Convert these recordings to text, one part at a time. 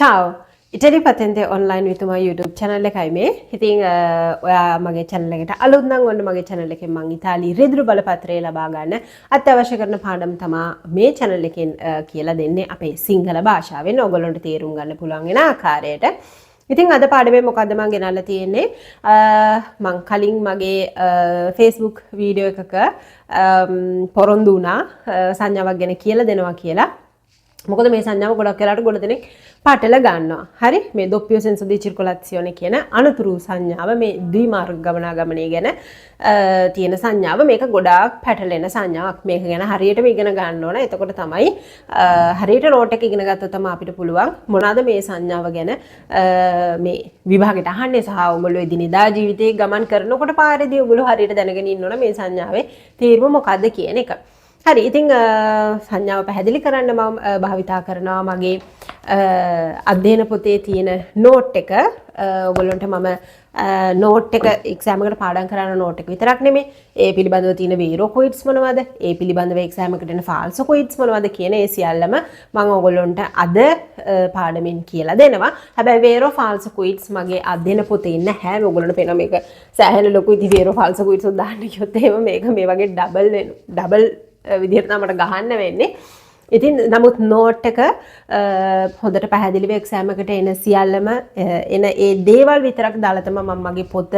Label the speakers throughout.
Speaker 1: Ciao! ඉටලි පතෙන්තේ online විතුමා YouTube channel එකයි මේ. ඉතින් ඔයා මගේ channel එකට අලුත් නම් ඔන්න මගේ channel එකෙන් මම ඉතාලි රිදුරු බලපත්‍රය ලබා ගන්න අත්‍යවශ්‍ය කරන පාඩම් තමා මේ channel එකෙන් කියලා දෙන්නේ අපේ සිංහල භාෂාවෙන් ඕගොල්ලන්ට තේරුම් ගන්න පුළුවන් වෙන ආකාරයට. ඉතින් අද පාඩමේ මොකද්ද මම ගෙනල්ලා තියෙන්නේ මම කලින් මගේ Facebook වීඩියෝ එකක පොරොන්දු වුණා සංඥාවක් ගැන කියලා දෙනවා කියලා. මොකද මේ සංඥාව ගොඩක් වෙලාවට ගොඩ දෙනෙක් පටල ගන්නවා. හරි මේ doppio senso di circolazione කියන අනුතුරු සංඥාව මේ ද්විමාර්ග ගමනාගමනය ගැන තියෙන සංඥාව මේක ගොඩාක් පැටලෙන සංඥාවක්. මේක ගැන හරියටම ඉගෙන ගන්න ඕන. එතකොට තමයි හරියට නෝට් එක ඉගෙන ගත්තොත් තමයි අපිට පුළුවන් මොනවාද මේ සංඥාව ගැන මේ විභාගෙට අහන්නේ සහ ඔයගොල්ලෝ එදිනෙදා ජීවිතේ ගමන් කරනකොට පාරේදී ඔයගොල්ලෝ හරියට දැනගෙන ඉන්න ඕන මේ සංඥාවේ තේරුම මොකද්ද කියන එක. හරි ඉතින් සංඥාව පැහැදිලි කරන්න මම භාවිතා කරනවා මගේ අධ්‍යයන පොතේ තියෙන නෝට් එක ඔයගොල්ලන්ට මම නෝට් එක එක්සෑම් එකට පාඩම් කරන නෝට් එක විතරක් නෙමෙයි ඒ පිළිබඳව තියෙන වීරෝකොයිඩ්ස් මොනවද ඒ පිළිබඳව එක්සෑම් එකට එන ෆාල්සෝකොයිඩ්ස් මොනවද කියන ඒ සියල්ලම මම ඔයගොල්ලන්ට අද පාඩමින් කියලා දෙනවා. හැබැයි වීරෝ ෆාල්සෝකොයිඩ්ස් මගේ අධ්‍යයන පොතේ ඉන්න හැම ඔයගොල්ලන්ට පේනවා මේක සෑහෙන ලොකු ඉතින් වීරෝ ෆාල්සෝකොයිඩ්ස් දාන්න කිව්වොත් එහෙම මේක මේ වගේ ඩබල් විදිහට තමයි ගහන්න වෙන්නේ. ඉතින් නමුත් නෝට් එක හොඳට පැහැදිලිව එක්සෑම් එකට එන සියල්ලම එන ඒ දේවල් විතරක් දාලා තමයි මම මගේ පොත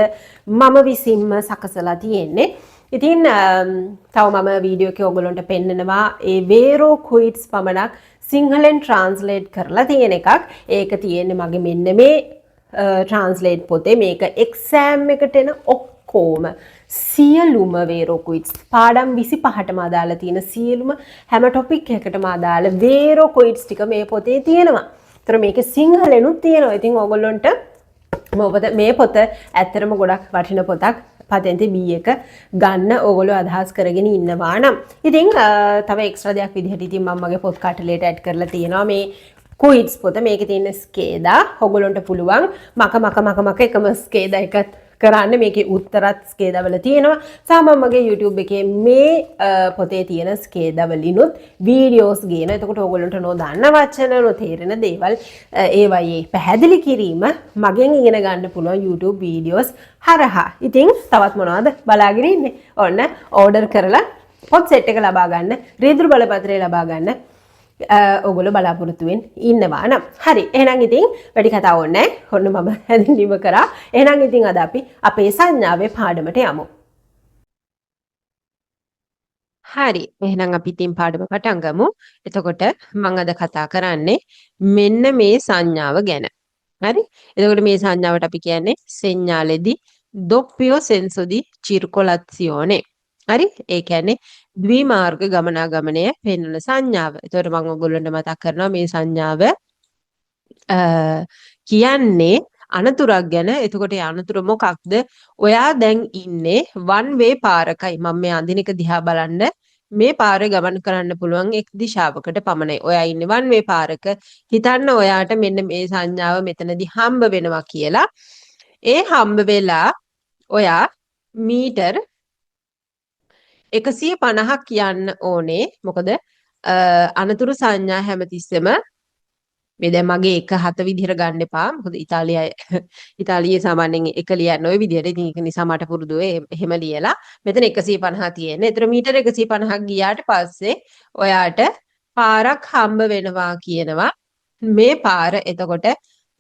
Speaker 1: මම විසින්ම සකසලා තියෙන්නේ. ඉතින් තව මම වීඩියෝ එකේ ඔයගොල්ලන්ට පෙන්නනවා ඒ වේරෝ ක්විඩ්ස් පමණක් සිංහලෙන් ට්‍රාන්ස්ලේට් කරලා තියෙන එකක්. ඒක තියෙන්නේ මගේ මෙන්න මේ ට්‍රාන්ස්ලේට් පොතේ. මේක එක්සෑම් එකට එන ඔක්කොම සියලුම වේරෝකොයිඩ්ස් පාඩම් 25ටම අදාළ තියෙන සියලුම හැම ටොපික් එකකටම අදාළ වේරෝකොයිඩ්ස් ටික මේ පොතේ තියෙනවා. ඒතර මේකේ සිංහලෙනුත් තියෙනවා. ඉතින් ඕගොල්ලන්ට මේ පොත ඇත්තටම ගොඩක් වටින පොතක්. පතෙන්තේ B එක ගන්න ඕගොල්ලෝ අදහස් කරගෙන ඉන්නවා නම්. ඉතින් තව එක්ස්ට්‍රා දෙයක් විදිහට ඉතින් මම මගේ පොත් කටලේට ඇඩ් කරලා තියෙනවා මේ කොයිඩ්ස් පොත. මේකේ තියෙන ස්කේදා ඕගොල්ලන්ට පුළුවන් මක එකම ස්කේදා එකත් කරන්න මේකේ උත්තරත් ස්කේදවල තියෙනවා. සහ මම මගේ YouTube එකේ මේ පොතේ තියෙන ස්කේදවලිනුත් වීඩියෝස් ගේන. එතකොට ඕගොල්ලන්ට නොදන්න වචන නොතේරෙන දේවල් ඒවයේ පැහැදිලි කිරීම මගෙන් ඉගෙන ගන්න පුළුවන් YouTube වීඩියෝස් හරහා. ඉතින් තවත් මොනවද බලාගෙන ඉන්නේ? ඔන්න ඕඩර් කරලා පොත් සෙට් එක ලබා ගන්න, රිදුරු බලපත්‍රය ලබා ගන්න ඔගොල්ලෝ බලාපොරොත්තුෙන් ඉන්නවා නම් හරි. එහෙනම් ඉතින් වැඩි කතා ඕනේ නැහැ. ඔන්න මම හැඳින්වීම කරා. එහෙනම් ඉතින් අද අපි අපේ සංඥාවේ පාඩමට යමු. හරි. එහෙනම් අපි ඉතින් පාඩම පටන් ගමු. එතකොට මම අද කතා කරන්නේ මෙන්න මේ සංඥාව ගැන. හරි. එතකොට මේ සංඥාවට අපි කියන්නේ segnale di doppio senso di circolazione. හරි. ඒ කියන්නේ ද්විමාර්ග ගමනාගමනය පෙන්වන සංඥාව. එතකොට මම ඔයගොල්ලන්ට මතක් කරනවා මේ සංඥාව කියන්නේ අනතුරක් ගැන. එතකොට ඒ අනතුර මොකක්ද? ඔයා දැන් ඉන්නේ one way පාරකයි. මම මේ අඳින එක දිහා බලන්න මේ පාරේ ගමන් කරන්න පුළුවන් එක් දිශාවකට පමණයි. ඔයා ඉන්නේ one way පාරක. හිතන්න ඔයාට මෙන්න මේ සංඥාව මෙතනදී හම්බ වෙනවා කියලා. ඒ හම්බ වෙලා ඔයා මීටර් 150ක් යන්න ඕනේ. මොකද අනතුරු සංඥා හැමතිස්සෙම මේ දැන් මගේ 1.7 විදිහට ගන්න එපා. මොකද ඉතාලියේ සාමාන්‍යයෙන් 1 ලියන්න ওই විදිහට. ඉතින් ඒක නිසා මට පුරුදු එහෙම ලියලා. මෙතන 150 තියෙන්නේ. ඒතර මීටර 150ක් ගියාට පස්සේ ඔයාට පාරක් හම්බ වෙනවා කියනවා. මේ පාර එතකොට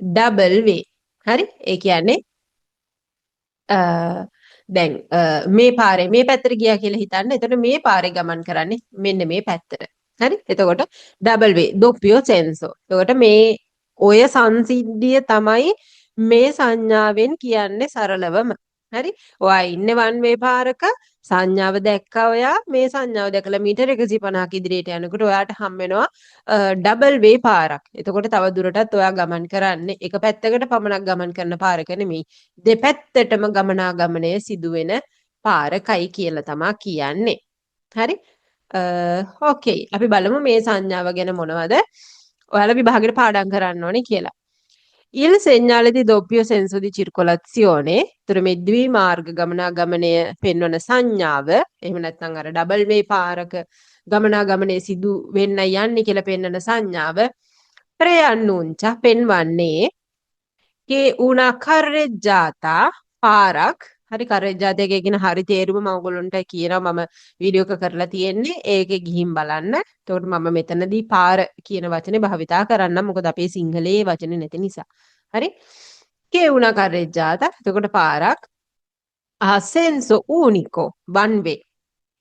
Speaker 1: ඩබල් වේ. හරි? ඒ කියන්නේ දැන් මේ පාරේ මේ පැත්තට ගියා කියලා හිතන්න. එතකොට මේ පාරේ ගමන් කරන්නේ මෙන්න මේ පැත්තට. හරි? එතකොට ඩබල් වේ doppio senso. එතකොට මේ ඔය සංසිද්ධිය තමයි මේ සංඥාවෙන් කියන්නේ සරලවම. හරි? ඔයා ඉන්නේ one way පාරක සංඥාව දැක්කා ඔයා මේ සංඥාව දැකලා මීටර 150ක් ඉදිරියට යනකොට ඔයාට හම් වෙනවා ඩබල් වේ පාරක්. එතකොට තව දුරටත් ඔයා ගමන් කරන්නේ එක පැත්තකට පමණක් ගමන් කරන පාරක නෙමෙයි දෙපැත්තටම ගමනාගමනය සිදුවෙන පාරකයි කියලා තමයි කියන්නේ. හරි? ඕකේ. අපි බලමු මේ සංඥාව ගැන මොනවද ඔයාලා විභාගෙට පාඩම් කරන්න ඕනේ කියලා. Il segnale di doppio senso di circolazione. ඒතර මේ ද්විමාර්ග ගමනාගමනය පෙන්වන සංඥාව. එහෙම නැත්නම් අර ඩබල් වේ පාරක ගමනාගමනයේ සිදු වෙන්න යන්නේ කියලා පෙන්වන සංඥාව preannuncia පෙන්වන්නේ che una carreggiata පාරක් හරි carreggiata එකේ කියන හරි තේරුම මම ඔයගොල්ලන්ට කියනවා මම වීඩියෝ එක කරලා තියෙන්නේ ඒකේ ගිහින් බලන්න. එතකොට මම මෙතනදී පාර කියන වචනේ භාවිතා කරන්නම් මොකද අපේ සිංහලයේ වචනේ නැති නිසා. හරි? che una carreggiata එතකොට පාරක් a senso unico one way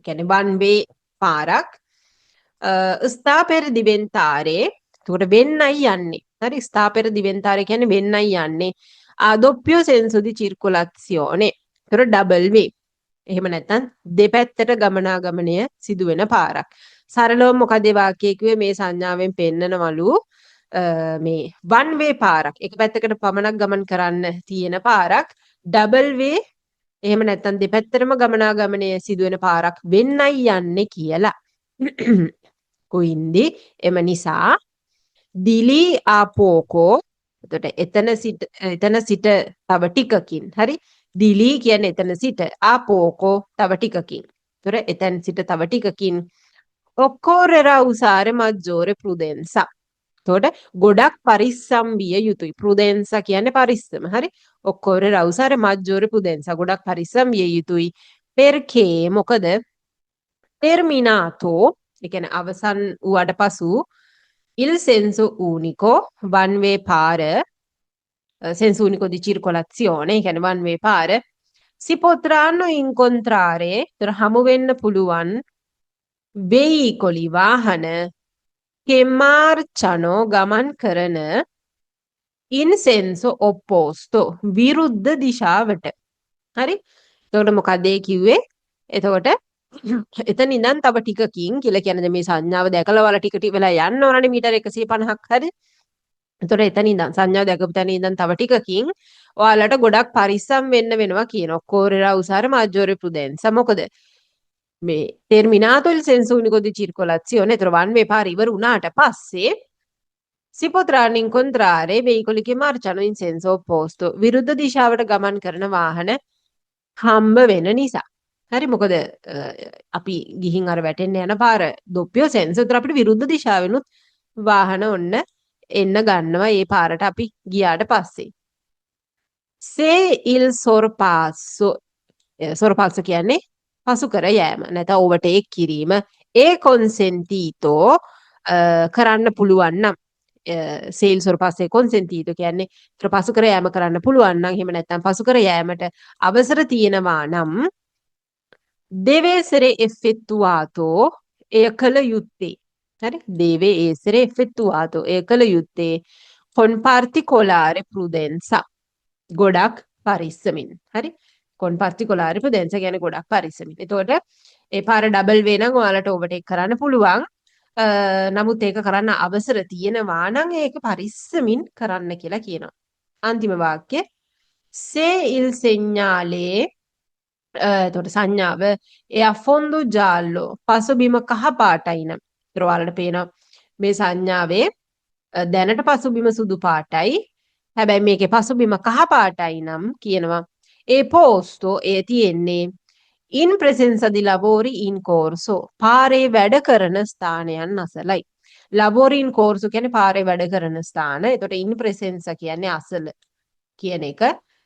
Speaker 1: කියන්නේ one way පාරක් sta per diventare එතකොට වෙන්නයි යන්නේ. හරි sta per diventare කියන්නේ වෙන්නයි යන්නේ. a doppio senso di circolazione. එතකොට double way. එහෙම නැත්නම් දෙපැත්තට ගමනාගමනය සිදු වෙන පාරක්. සරලව මොකද ඒ වාක්‍යය කිව්වේ මේ සංඥාවෙන් පෙන්නනවලු මේ one way පාරක්. එක පැත්තකට පමණක් ගමන් කරන්න තියෙන පාරක් double way එහෙම නැත්නම් දෙපැත්තටම ගමනාගමනය සිදු වෙන පාරක් වෙන්නයි යන්නේ කියලා. Quindi එම නිසා di lì a poco එතකොට එතන සිට තව ටිකකින් හරි di lì කියන්නේ එතන සිට a poco තව ටිකකින් එතකොට එතන සිට තව ටිකකින් occorrerà usare maggiore prudenza එතකොට ගොඩක් පරිස්සම් විය යුතුයි prudenza කියන්නේ පරිස්සම හරි occorrerà usare maggiore prudenza ගොඩක් පරිස්සම් විය යුතුයි perché මොකද terminato ඒ කියන්නේ අවසන් වුණාට පසු il senso unico one way පාර senso unico di circolazione ඒ කියන්නේ one way පාර si potranno incontrare ඒතර හමු වෙන්න පුළුවන් veicoli වාහන che marciano ගමන් කරන in senso opposto විරුද්ධ දිශාවට හරි එතකොට මොකද ඒ කිව්වේ එතකොට එතන ඉඳන් තව ටිකකින් කියලා කියන්නේ මේ සංඥාව දැකලා වල ටික ටික වෙලා යන්න ඕනනේ මීටර 150ක් හරි. එතකොට එතන ඉඳන් සංඥාව දැකපු තැන ඉඳන් තව ටිකකින් ඔයාලට ගොඩක් පරිස්සම් වෙන්න වෙනවා කියනවා. correrà usare maggiore prudenza. මොකද මේ terminato il senso unico di circolazione එතකොට one way පාර ඉවර වුණාට පස්සේ si potranno incontrare veicoli che marciano in senso opposto. විරුද්ධ දිශාවට ගමන් කරන වාහන හම්බ වෙන නිසා. හරි මොකද අපි ගිහින් අර වැටෙන්න යන පාර doppio senso උතර අපිට විරුද්ධ දිශාවෙනුත් වාහන ඔන්න එන්න ගන්නවා ඒ පාරට අපි ගියාට පස්සේ se il sorpasso කියන්නේ පසු කර යෑම නැත්නම් overtake කිරීම ඒ consentito කරන්න පුළුවන් නම් se il sorpasso è consentito කියන්නේ පසු කර යෑම කරන්න පුළුවන් නම් එහෙම නැත්නම් පසු කර යෑමට අවසර තියෙනවා නම් deve essere effettuato එය කළ යුත්තේ හරි deve essere effettuato එය කළ යුත්තේ con particolare prudenza ගොඩක් පරිස්සමින් හරි con particolare prudenza කියන්නේ ගොඩක් පරිස්සමින් එතකොට ඒ පාර ඩබල් වේ නම් ඔයාලට ඕවර්ටේක් කරන්න පුළුවන් නමුත් ඒක කරන්න අවසර තියෙනවා නම් ඒක පරිස්සමින් කරන්න කියලා කියනවා අන්තිම වාක්‍ය se il segnale එතකොට සංඥාව ඒ affondo giallo පසුබිම කහ පාටයි නම් ඒතර ඔයාලට පේනවා මේ සංඥාවේ දැනට පසුබිම සුදු පාටයි හැබැයි මේකේ පසුබිම කහ පාටයි නම් කියනවා ඒ posto ඒ තියෙන්නේ in presenza di lavori in corso පාරේ වැඩ කරන ස්ථානයන් අසලයි lavori in corso කියන්නේ පාරේ වැඩ කරන ස්ථාන එතකොට in presenza කියන්නේ අසල කියන එක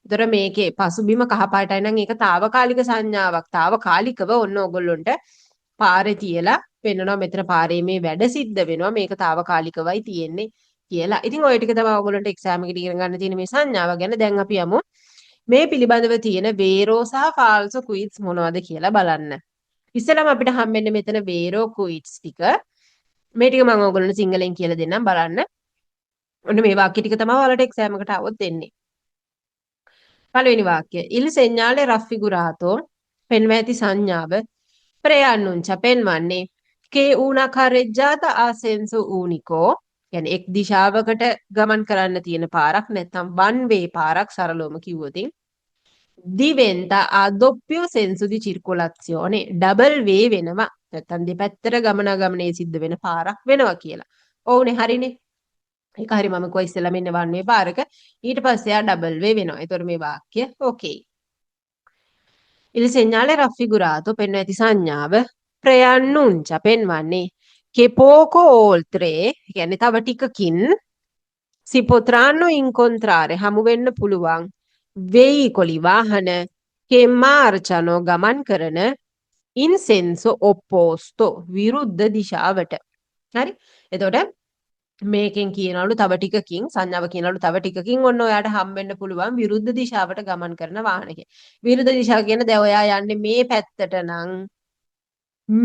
Speaker 1: එතකොට මේකේ පසුබිම කහ පාටයි නම් ඒක తాවකාලික සංඥාවක්. తాවකාලිකව ඔන්න ඕගොල්ලොන්ට පාරේ තියලා පෙන්නනවා මෙතන පාරේ මේ වැඩ සිද්ධ වෙනවා. මේක తాවකාලිකවයි තියෙන්නේ කියලා. ඉතින් ඔය ටික තමයි ඕගොල්ලොන්ට එක්සෑම් එකට ඉගෙන ගන්න තියෙන මේ සංඥාව ගැන. දැන් අපි යමු මේ පිළිබඳව තියෙන වේරෝ සහ ෆාල්සෝ ක්විඩ්ස් මොනවද කියලා බලන්න. ඉස්සෙල්ලාම අපිට හම්බෙන්නේ මෙතන වේරෝ ක්විඩ්ස් ටික. මේ ටික මම ඕගොල්ලන්ට සිංහලෙන් කියලා දෙන්නම් බලන්න. ඔන්න මේ වාක්‍ය ටික තමයි ඔයාලට එක්සෑම් එකට આવොත් දෙන්නේ. පළවෙනි වාක්‍යය il segnale raffigurato පෙන්වා ඇති සංඥාව preannuncia පෙන්වන්නේ che una carreggiata a senso unico කියන්නේ එක් දිශාවකට ගමන් කරන්න තියෙන පාරක් නැත්නම් one way පාරක් සරලවම කිව්වොතින් diventa a doppio senso di circolazione double way වෙනවා නැත්නම් දෙපැත්තට ගමනාගමනයේ සිද්ධ වෙන පාරක් වෙනවා කියලා. ඔව්නේ හරිනේ. ඒක හරි මම කිව්වා ඉස්සෙල්ලා මෙන්න one way පාරක ඊට පස්සේ ආ double way වෙනවා. ඒතකොට මේ වාක්‍ය okay. Il segnale raffigurato පෙන්වා ඇති සංඥාව preannuncia පෙන්වන්නේ che poco oltre කියන්නේ තව ටිකකින් si potranno incontrare හමු වෙන්න පුළුවන් veicoli වාහන che marciano ගමන් කරන in senso opposto විරුද්ධ දිශාවට. හරි? එතකොට මේකෙන් කියනවලු තව ටිකකින් සංඥාව කියනවලු තව ටිකකින් ඔන්න ඔයාට හම්බෙන්න පුළුවන් විරුද්ධ දිශාවට ගමන් කරන වාහනක. විරුද්ධ දිශාව කියන දැන් ඔයා යන්නේ මේ පැත්තට නම්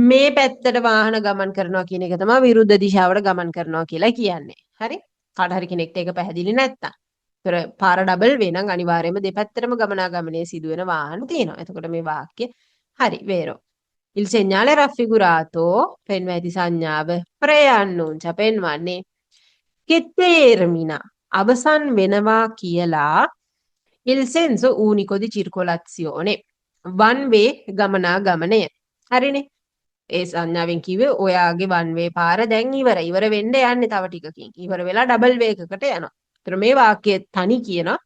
Speaker 1: මේ පැත්තට වාහන ගමන් කරනවා කියන එක තමයි විරුද්ධ දිශාවට ගමන් කරනවා කියලා කියන්නේ. හරි? කාට හරි කෙනෙක්ට ඒක පැහැදිලි නැත්තම්. ඒතර පාර ඩබල් වේ නම් අනිවාර්යයෙන්ම දෙපැත්තටම ගමනාගමනයේ සිදුවෙන වාහන තියෙනවා. එතකොට මේ වාක්‍ය හරි vero. Il segnale raffigurato පෙන්වා ඇති සංඥාව preannuncia පෙන්වන්නේ che termina අවසන් වෙනවා කියලා il senso unico di circolazione one way ගමනාගමනය. හරිනේ? ඒ සංඥාවෙන් කිව්වේ ඔයාගේ one way පාර දැන් ඉවරයි. ඉවර වෙන්න යන්නේ තව ටිකකින්. ඉවර වෙලා ඩබල් වේ එකකට යනවා. ඒතර මේ වාක්‍යය තනි කියනවා.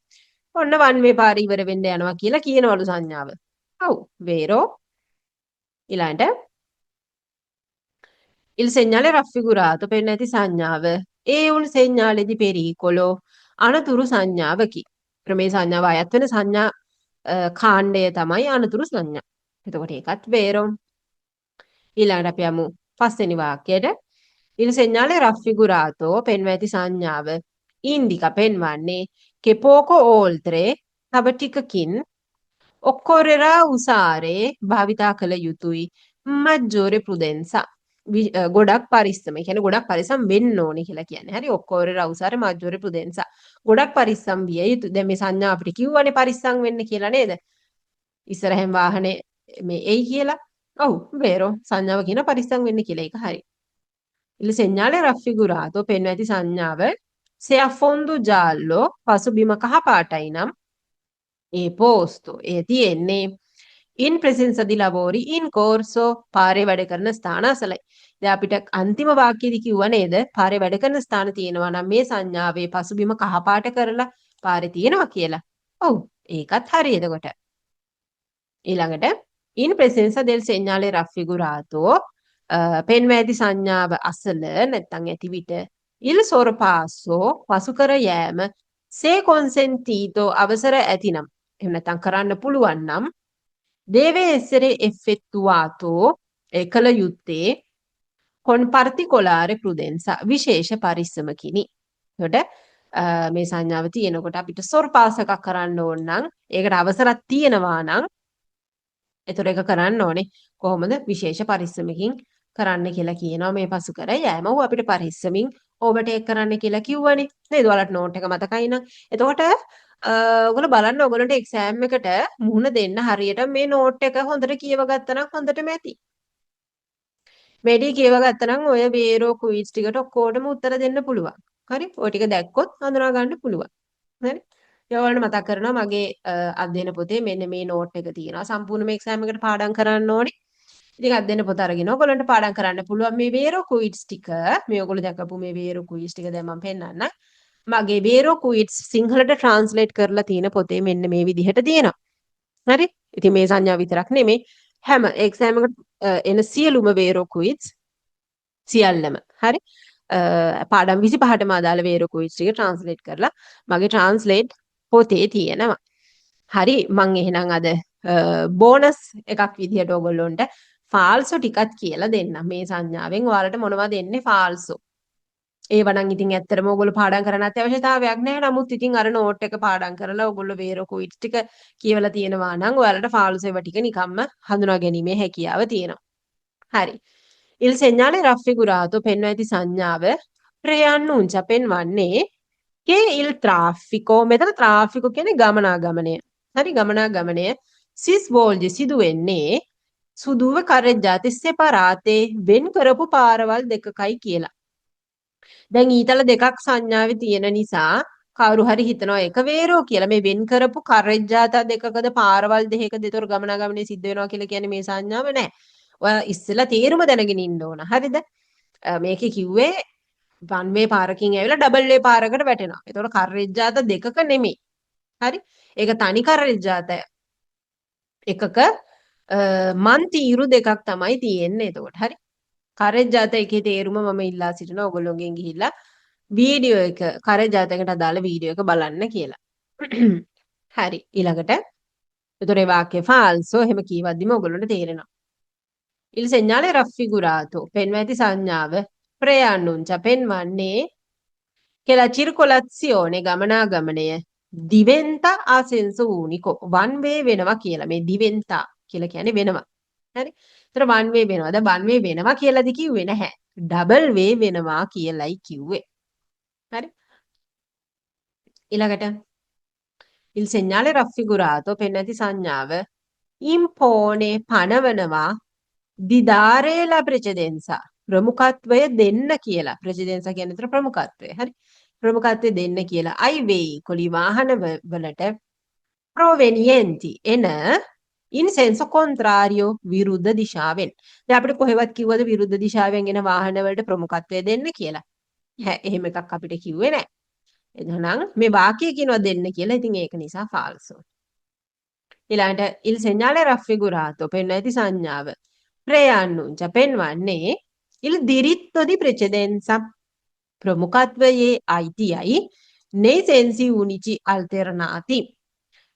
Speaker 1: ඔන්න one way පාර ඉවර වෙන්න යනවා කියලා කියනවලු සංඥාව. ඔව්. vero. ඊළඟට il segnale raffigurato පෙන්න ඇති සංඥාව è un segnale di pericolo අනතුරු සංඥාවකි. මේ සංඥාව අයත් වෙන සංඥා කාණ්ඩය තමයි අනතුරු සංඥා. එතකොට ඒකත් vero. ඊළඟට අපි යමු පස්වෙනි වාක්‍යයට. il segnale raffigurato පෙන්වා ඇති සංඥාව indica පෙන්වන්නේ che poco oltre තව ටිකකින් occorrerà usare භාවිතා කළ යුතුයි maggiore prudenza ගොඩක් පරිස්සම. ඒ කියන්නේ ගොඩක් පරිස්සම් වෙන්න ඕනේ කියලා කියන්නේ. හරි occorrerà usare maggiore prudenza. ගොඩක් පරිස්සම් විය යුතු. දැන් මේ සංඥා අපිට කිව්වනේ පරිස්සම් වෙන්න කියලා නේද? ඉස්සරහෙන් වාහනේ මේ එයි කියලා. ඔව් vero. සංඥාව කියන පරිස්සම් වෙන්න කියලා. ඒක හරි. Il segnale raffigurato පෙන්වා ඇති සංඥාව se a fondo giallo පසුබිම කහ පාටයි නම් ඒ posto ඒ තියෙන්නේ in presenza di lavori in corso පාරේ වැඩ කරන ස්ථාන අසලයි. දැන් අපිට අන්තිම වාක්‍යෙදි කිව්වා නේද පාරේ වැඩ කරන ස්ථාන තියෙනවා නම් මේ සංඥාවේ පසුබිම කහ පාට කරලා පාරේ තියෙනවා කියලා. ඔව් ඒකත් හරි එතකොට. ඊළඟට in presenza del segnale raffigurato පෙන්වා ඇති සංඥාව අසල නැත්නම් ඇති විට il sorpasso පසු කර යෑම se consentito අවසර ඇතිනම් එහෙම නැත්නම් කරන්න පුළුවන් නම් deve essere effettuato කළ යුත්තේ con particolare prudenza විශේෂ පරිස්සමකිනි. එතකොට මේ සංඥාව තියෙනකොට අපිට sorpasso එකක් කරන්න ඕන නම් ඒකට අවසරක් තියෙනවා නම් එතකොට ඒක කරන්න ඕනේ කොහොමද විශේෂ පරිස්සමකින් කරන්න කියලා කියනවා මේ පසු කර යෑම. ඔව් අපිට පරිස්සමින් ඕවර්ටේක් කරන්න කියලා කිව්වනේ. නේද? ඔයාලට නෝට් එක මතකයි නම්. එතකොට ඔයගොල්ලෝ බලන්න ඔයගොල්ලන්ට එක්සෑම් එකට මුහුණ දෙන්න හරියට මේ නෝට් එක හොඳට කියව ගත්තා නම් හොඳටම ඇති. මෙඩි කියව ගත්තා නම් ඔය වේරෝ ක්විස් ටිකට ඔක්කොටම උත්තර දෙන්න පුළුවන්. හරි? ඔය ටික දැක්කොත් හඳුනා ගන්න පුළුවන්. හරි? ඔයාලට මතක් කරනවා මගේ අධ්‍යයන පොතේ මෙන්න මේ නෝට් එක තියෙනවා. සම්පූර්ණම එක්සෑම් එකට පාඩම් කරන්න ඕනේ. ඉතින් අධ්‍යයන පොත අරගෙන ඔයගොල්ලන්ට පාඩම් කරන්න පුළුවන් මේ වේරෝ ක්විස් ටික. මේ ඔයගොල්ලෝ දැකපු මේ වේරෝ ක්විස් ටික දැන් මම පෙන්නන්නම්. මගේ වේරෝ ක්විස් සිංහලට ට්‍රාන්ස්ලේට් කරලා තියෙන පොතේ මෙන්න මේ විදිහට තියෙනවා. හරි? ඉතින් මේ සංඥා විතරක් නෙමෙයි හැම එක්සෑම් එකට එන සියලුම වේරෝ ක්විස් සියල්ලම. හරි? පාඩම් 25ටම අදාළ වේරෝ ක්විස් ටික ට්‍රාන්ස්ලේට් කරලා මගේ ට්‍රාන්ස්ලේට් පොතේ තියෙනවා. හරි මම එහෙනම් අද බෝනස් එකක් විදිහට ඔයගොල්ලොන්ට ෆාල්සෝ ටිකක් කියලා දෙන්න. මේ සංඥාවෙන් ඔයාලට මොනවද එන්නේ ෆාල්සෝ. ඒව නම් ඉතින් ඇත්තටම ඔයගොල්ලෝ පාඩම් කරන්න අවශ්‍යතාවයක් නැහැ. නමුත් ඉතින් අර නෝට් එක පාඩම් කරලා ඔයගොල්ලෝ වේරෝ ක්විස් ටික කියවලා තියෙනවා නම් ඔයාලට ෆාල්සෝ ඒවා ටික නිකම්ම හඳුනා ගැනීමේ හැකියාව තියෙනවා. හරි. Il segnale raffigurato පෙන්වා ඇති සංඥාව preannuncia පෙන්වන්නේ che il traffico මෙතන traffico කියන්නේ ගමනාගමනය. හරි ගමනාගමනය si svolge සිදු වෙන්නේ සුදුව carreggiate separate වෙන් කරපු පාරවල් දෙකකයි කියලා. දැන් ඊතල දෙකක් සංඥාවේ තියෙන නිසා කවුරු හරි හිතනවා එක වේරෝ කියලා මේ වෙන් කරපු carreggiata දෙකකද පාරවල් දෙකකද ඒතර ගමනාගමනය සිද්ධ වෙනවා කියලා කියන්නේ මේ සංඥාව නෑ. ඔයා ඉස්සෙල්ලා තේරුම දැනගෙන ඉන්න ඕන. හරිද? මේකේ කිව්වේ one way පාරකින් ඇවිල්ලා double way පාරකට වැටෙනවා. ඒතකොට carreggiata දෙකක නෙමෙයි. හරි? ඒක තනි carreggiata එකක මන් තීරු දෙකක් තමයි තියෙන්නේ එතකොට. හරි? carreggiata එකේ තේරුම මම ඉල්ලා සිටිනවා ඔයගොල්ලෝගෙන් ගිහිල්ලා වීඩියෝ එක කරේ ජාතකයට අදාළ වීඩියෝ එක බලන්න කියලා. හරි ඊළඟට එතකොට ඒ වාක්‍ය ෆාල්සෝ එහෙම කීවද්දිම ඔයගොල්ලන්ට තේරෙනවා. Il segnale raffigurato පෙන්වා ඇති සංඥාව preannuncia පෙන්වන්නේ che la circolazione ගමනාගමනය diventa a senso unico one way වෙනවා කියලා. මේ diventa කියලා කියන්නේ වෙනවා. හරි. ඒතර one way වෙනවද? one way වෙනවා කියලාද කිව්වේ නැහැ. double way වෙනවා කියලයි කිව්වේ. හරි. ඊළඟට il segnale raffigurato පෙන්වා ඇති සංඥාව impone පනවනවා di dare la precedenza ප්‍රමුඛත්වය දෙන්න කියලා. ප්‍රෙසිඩෙන්සා කියන්නේ විතර ප්‍රමුඛත්වය. හරි. ප්‍රමුඛත්වය දෙන්න කියලා. ai veicoli වාහන වලට provenienti එන in senso contrario විරුද්ධ දිශාවෙන්. දැන් අපිට කොහෙවත් කිව්වද විරුද්ධ දිශාවෙන් එන වාහන වලට ප්‍රමුඛත්වය දෙන්න කියලා? එහෙම එකක් අපිට කිව්වේ නැහැ. එහෙනම් මේ වාක්‍යය කියනවා දෙන්න කියලා. ඉතින් ඒක නිසා falso. ඊළඟට il segnale raffigurato පෙන්වා ඇති සංඥාව preannuncia පෙන්වන්නේ il diritto di precedenza ප්‍රමුඛත්වයේ අයිතියයි nei sensi unici alternati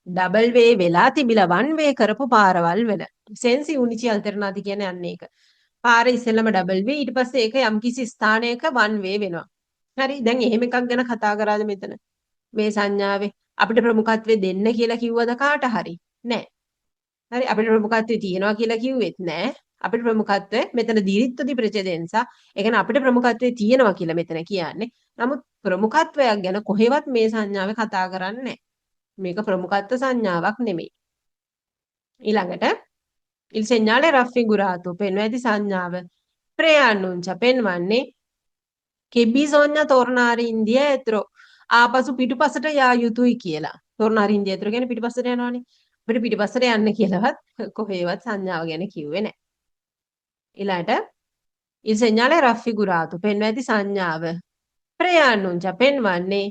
Speaker 1: double වේ වෙලා තිබිලා වන් වේ කරපු පාරවල් වල sensi unici alternati කියන්නේ අන්න ඒක. පාර ඉස්සෙල්ලම ඩබල් වේ ඊට පස්සේ ඒක යම්කිසි ස්ථානයක වන් වේ වෙනවා. හරි දැන් එහෙම එකක් ගැන කතා කරාද මෙතන? මේ සංඥාවේ අපිට ප්‍රමුඛත්වය දෙන්න කියලා කිව්වද කාට හරි? නෑ. හරි අපිට ප්‍රමුඛත්වය තියනවා කියලා කිව්වෙත් නෑ. අපිට ප්‍රමුඛත්වය මෙතන diritto di precedenza ඒ කියන්නේ අපිට ප්‍රමුඛත්වය තියෙනවා කියලා මෙතන කියන්නේ. නමුත් ප්‍රමුඛත්වයක් ගැන කොහෙවත් මේ සංඥාවේ කතා කරන්නේ නෑ. මේක ප්‍රමුඛත්ව සංඥාවක් නෙමෙයි. ඊළඟට il segnale raffigurato පෙන්වා ඇති සංඥාව preannuncia පෙන්වන්නේ che bisogna tornare indietro ආපසු පිටුපසට යා යුතුයි කියලා. tornare indietro කියන්නේ පිටුපසට යනවානේ. අපිට පිටුපසට යන්න කියලාවත් කොහේවත් සංඥාව ගැන කිව්වේ නැහැ. ඊළඟට il segnale raffigurato පෙන්වා ඇති සංඥාව preannuncia පෙන්වන්නේ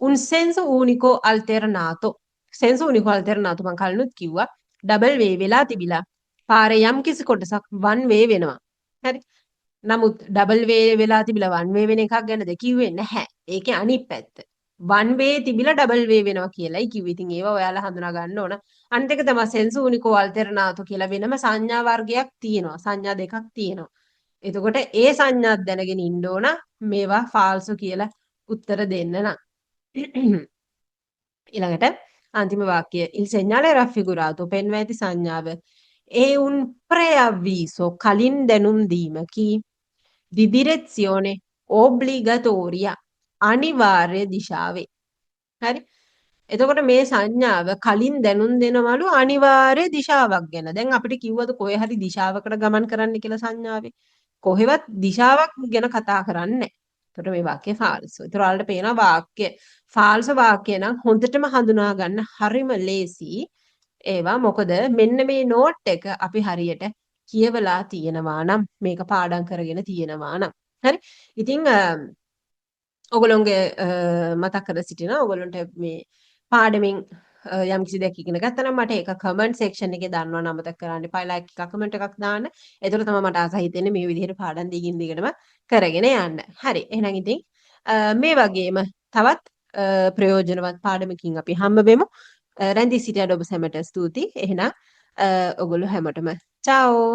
Speaker 1: un senso unico alternato senso unico alternato මම කලිනුත් කිව්වා ඩබල් වේ වෙලා තිබිලා පාරේ යම් කිසි කොටසක් වන් වේ වෙනවා. හරි. නමුත් ඩබල් වේ වෙලා තිබිලා වන් වේ වෙන එකක් ගැනද කිව්වේ නැහැ. ඒකේ අනිත් පැත්ත. වන් වේ තිබිලා ඩබල් වේ වෙනවා කියලායි කිව්වේ. ඉතින් ඒවා ඔයාලා හඳුනා ගන්න ඕන. අනිත් එක තමයි senso unico alternato කියලා වෙනම සංඥා වර්ගයක් තියෙනවා. සංඥා දෙකක් තියෙනවා. එතකොට ඒ සංඥාත් දැනගෙන ඉන්න ඕන මේවා falso කියලා උත්තර දෙන්න නම්. ඊළඟට අන්තිම වාක්‍යය il segnale raffigurato පෙන්වා ඇති සංඥාව è un preavviso කලින් දැනුම් දීමකි di direzione obbligatoria අනිවාර්ය දිශාවේ. හරි. එතකොට මේ සංඥාව කලින් දැනුම් දෙනවලු අනිවාර්ය දිශාවක් ගැන. දැන් අපිට කිව්වද කොහේ හරි දිශාවකට ගමන් කරන්න කියලා සංඥාවේ. කොහෙවත් දිශාවක් ගැන කතා කරන්නේ නැහැ. එතකොට මේ වාක්‍ය false. ඒතර ඔයාලට පේනවා වාක්‍ය false වාක්‍ය නම් හොඳටම හඳුනා ගන්න හරිම ලේසි. ඒවා මොකද මෙන්න මේ නෝට් එක අපි හරියට කියවලා තියෙනවා නම් මේක පාඩම් කරගෙන තියෙනවා නම්. හරි. ඉතින් ඔයගොල්ලෝගේ මතක් කර සිටිනවා ඔයගොල්ලන්ට මේ පාඩමින් යම් කිසි දෙයක් ඉගෙන ගත්තා නම් මට ඒක කමෙන්ට් සෙක්ෂන් එකේ දාන්න අමතක කරන්න එපා. ලයික් එකක් කමෙන්ට් එකක් දාන්න. ඒතර තමයි මට ආස හිතෙන්නේ මේ විදිහට පාඩම් දිගින් දිගටම කරගෙන යන්න. හරි. එහෙනම් ඉතින් මේ වගේම තවත් ප්‍රයෝජනවත් පාඩමකින් අපි හම්බ වෙමු. රැඳී සිටියට ඔබ සැමට ස්තුතියි. එහෙනම් ඔයගොල්ලෝ හැමෝටම චාෝ.